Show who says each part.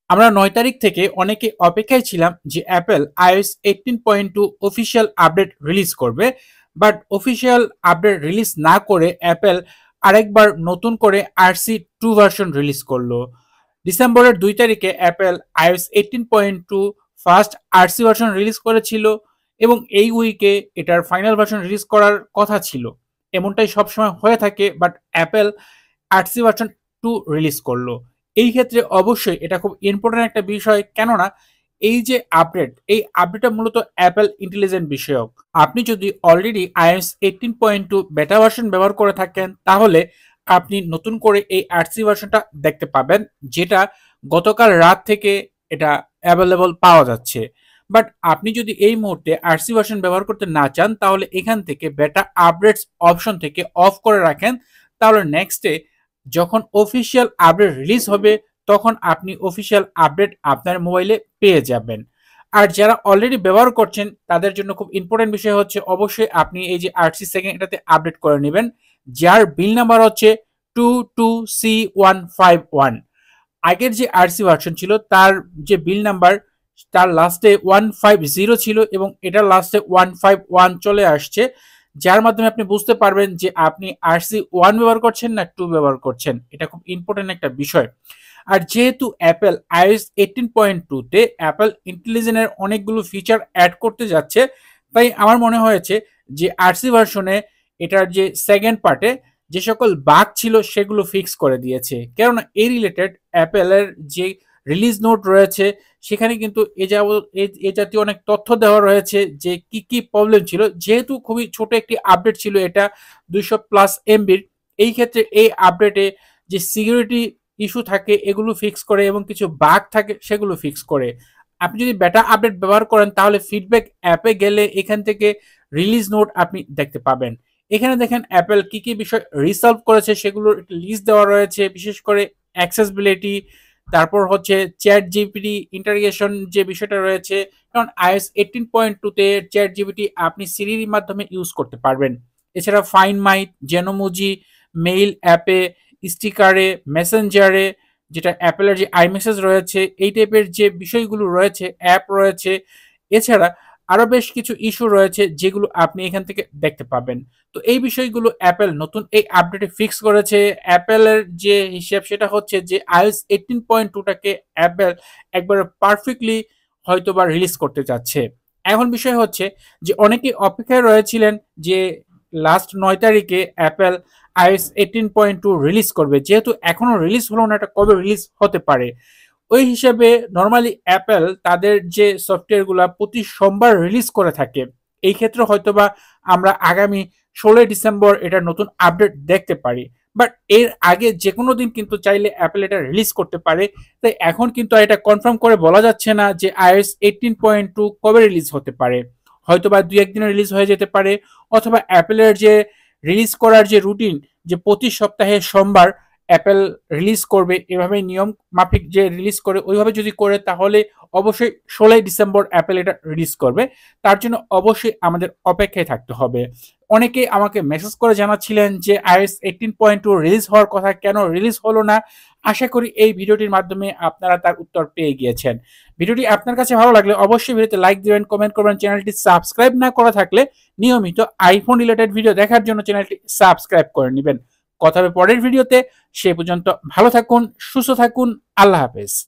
Speaker 1: আমরা ৯ তারিখ থেকে অনেকে অপেক্ষায় ছিলাম যে Apple iOS 18.2 official update release করবে। বাট অফিসিয়াল আপডেট রিলিজ না করে অ্যাপল আরেকবার নতুন করে RC2 ভার্সন রিলিজ করলো। ডিসেম্বরের ২ তারিখে Apple iOS 18.2 first RC version release করেছিল এবং এই উইকে এটার ফাইনাল ভার্সন রিলিজ করার কথা ছিল। এমনটাই সবসময় হয়ে থাকে, but Apple RC version 2 release করলো। এই ক্ষেত্রে অবশ্যই এটা খুব ইম্পর্টেন্ট একটা বিষয়, কেননা এই যে আপডেট, এই আপডেটটা মূলত অ্যাপল ইন্টেলিজেন্ট বিষয়ক। আপনি যদি অলরেডি iOS 18.2 বেটা ভার্সন ব্যবহার করে থাকেন, তাহলে আপনি নতুন করে এই RC ভার্সনটা দেখতে পাবেন, যেটা গতকাল রাত থেকে এটা অ্যাভেলেবল পাওয়া যাচ্ছে। বাট আপনি যদি এই মুহূর্তে RC ভার্সন ব্যবহার করতে না চান, তাহলে এখান থেকে বেটা আপডেটস অপশন থেকে অফ করে রাখেন। তাহলে নেক্সটে যখন অফিসিয়াল আপডেট রিলিজ হবে, তখন আপনি অফিসিয়াল আপডেট আপনার মোবাইলে পেয়ে যাবেন। আর যারা অলরেডি ব্যবহার করছেন তাদের জন্য খুব ইম্পর্টেন্ট বিষয় হচ্ছে, অবশ্যই আপনি এই যে RC সেকেন্ড এটাতে আপডেট করে নেবেন, যার বিল নাম্বার হচ্ছে 22C151। আগের যে RC ভার্সন ছিল তার যে বিল নাম্বার, তার লাস্টে 150 ছিল এবং এটার লাস্টে 151 চলে আসছে, যার মাধ্যমে আপনি বুঝতে পারবেন যে আপনি RC1 ব্যবহার করছেন না 2 ব্যবহার করছেন। এটা খুব ইম্পর্টেন্ট একটা বিষয়। আর যেহেতু অ্যাপল iOS 18.2 তে অ্যাপল ইন্টেলিজেন্টের অনেকগুলো ফিচার অ্যাড করতে যাচ্ছে, তাই আমার মনে হয়েছে যে RC ভার্সনে এটার যে সেকেন্ড পার্টে যে সকল বাগ ছিল সেগুলো ফিক্স করে দিয়েছে। কেননা এই রিলেটেড অ্যাপেলের যে রিলিজ নোট রয়েছে সেখানে কিন্তু এ জাতীয় অনেক তথ্য দেওয়া রয়েছে যে কি কি প্রবলেম ছিল। যেহেতু খুবই ছোট একটি আপডেট ছিল এটা, 200+ MBর, এই ক্ষেত্রে এই আপডেটে যে সিকিউরিটি ইস্যু থাকে এগুলো ফিক্স করে এবং কিছু বাগ থাকে সেগুলো ফিক্স করে। আপনি যদি বেটা আপডেট ব্যবহার করেন তাহলে ফিডব্যাক অ্যাপে গেলে এখান থেকে রিলিজ নোট আপনি দেখতে পাবেন। এখানে দেখেন অ্যাপল কি কি বিষয় রিসলভ করেছে সেগুলোর লিস্ট দেওয়া রয়েছে, বিশেষ করে অ্যাক্সেসিবিলিটি, তারপর হচ্ছে চ্যাট জিপিটি ইন্টারগেশন যে বিষয়টা রয়েছে, কারণ iOS 18.2 তে চ্যাট জিপিটি আপনি সিরির মাধ্যমে ইউজ করতে পারবেন। এছাড়া ফাইন মাই, জেনোমুজি, মেইল অ্যাপে, স্টিকারে, মেসেঞ্জারে, যেটা অ্যাপেলের যে আইমেসেজ রয়েছে, এই টাইপের যে বিষয়গুলো রয়েছে, অ্যাপ রয়েছে। এছাড়া আরো বেশ কিছু ইস্যু রয়েছে যেগুলো আপনি এখান থেকে দেখতে পাবেন। তো এই বিষয়গুলো অ্যাপেল নতুন এই আপডেটে ফিক্স করেছে। অ্যাপেলের যে হিসাব সেটা হচ্ছে যে iOS 18.2টাকে অ্যাপেল একবারে পারফেক্টলি হয়তোবা রিলিজ করতে যাচ্ছে। এখন বিষয় হচ্ছে যে অনেকে অপেক্ষায় রয়েছিলেন যে লাস্ট ৯ তারিখে অ্যাপেল iOS 18.2 রিলিজ করবে, যেহেতু এখনো রিলিজ হলো না, এটা কবে রিলিজ হতে পারে। ওই হিসেবে নর্মালি অ্যাপেল তাদের যে সফটওয়্যারগুলো প্রতি সোমবার রিলিজ করে থাকে। এই ক্ষেত্রে হয়তোবা আমরা আগামী 16 ডিসেম্বর এটা নতুন আপডেট দেখতে পারি। বাট এর আগে যে কোনো দিন কিন্তু চাইলে অ্যাপেল এটা রিলিজ করতে পারে। তাই এখন কিন্তু এটা কনফার্ম করে বলা যাচ্ছে না যে iOS 18.2 কবে রিলিজ হতে পারে। হয়তোবা 2-1 দিনে রিলিজ হয়ে যেতে পারে, অথবা অ্যাপেলের যে রিলিজ করার যে রুটিন, যে প্রতি সপ্তাহে সোমবার অ্যাপেল রিলিজ করবে, এভাবে নিয়ম মাফিক যে রিলিজ করে ওইভাবে যদি করে, তাহলে অবশ্যই 16 ডিসেম্বর অ্যাপেল এটা রিলিজ করবে। তার জন্য অবশ্যই আমাদের অপেক্ষায় থাকতে হবে। অনেকে আমাকে মেসেজ করে জানাচ্ছিলেন যে iOS 18.2 রিলিজ হওয়ার কথা, কেন রিলিজ হলো না। আশা করি এই ভিডিওটির মাধ্যমে আপনারা তার উত্তর পেয়ে গিয়েছেন। ভিডিওটি আপনার কাছে ভালো লাগলে অবশ্যই ভিডিওতে লাইক দিবেন, কমেন্ট করবেন। চ্যানেলটি সাবস্ক্রাইব না করা থাকলে নিয়মিত আইফোন রিলেটেড ভিডিও দেখার জন্য চ্যানেলটি সাবস্ক্রাইব করে নেবেন। কথা হবে পরের ভিডিওতে। সে পর্যন্ত ভালো থাকুন, সুস্থ থাকুন। আল্লাহ হাফেজ।